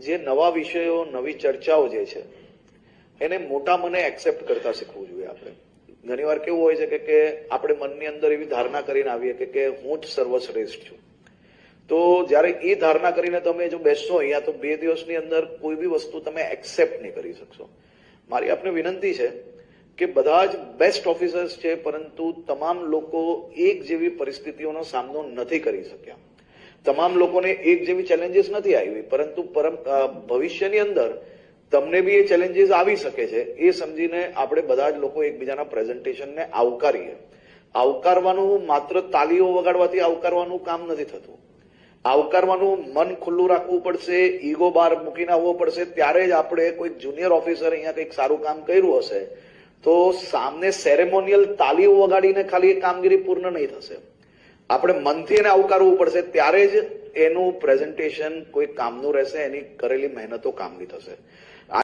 જે નવા વિષયો નવી ચર્ચાઓ જે છે એને મોટા મને એક્સેપ્ટ કરતા શીખવું જોઈએ. આપણે ઘણીવાર કેવું હોય છે કે આપણે મનની અંદર એવી ધારણા કરીને આવીએ કે હું જ સર્વશ્રેષ્ઠ છું. તો જ્યારે એ ધારણા કરીને તમે જો બેસશો અહીંયા તો 2 દિવસની અંદર કોઈ બી વસ્તુ તમે એક્સેપ્ટ નહીં કરી શકશો. મારી આપને વિનંતી છે કે બધા જ બેસ્ટ ઓફિસર્સ છે, પરંતુ તમામ લોકો એક જેવી પરિસ્થિતિઓનો સામનો નથી કરી શક્યા. તમામ લોકોને એક જેવી ચેલેન્જીસ નથી આવી, પરંતુ ભવિષ્યની અંદર તમને બી એ ચેલેન્જીસ આવી શકે છે. એ સમજીને આપણે બધા જ લોકો એકબીજાના પ્રેઝન્ટેશનને આવકારીએ. આવકારવાનું માત્ર તાલીઓ વગાડવાથી આવકારવાનું કામ નથી થતું. આવકારવાનું મન ખુલ્લું રાખવું પડશે, ઈગો બહાર મૂકીને આવવો પડશે. ત્યારે જ આપણે કોઈ જુનિયર ઓફિસર અહીંયા કંઈક સારું કામ કર્યું હશે તો સામને સેરેમોનિયલ તાલીઓ વગાડીને ખાલી એ કામગીરી પૂર્ણ નહીં થશે. આપણે મનથી એને આવકારવું પડશે, ત્યારે જ એનું પ્રેઝન્ટેશન કોઈ કામનું રહેશે, એની કરેલી મહેનતો કામની થશે.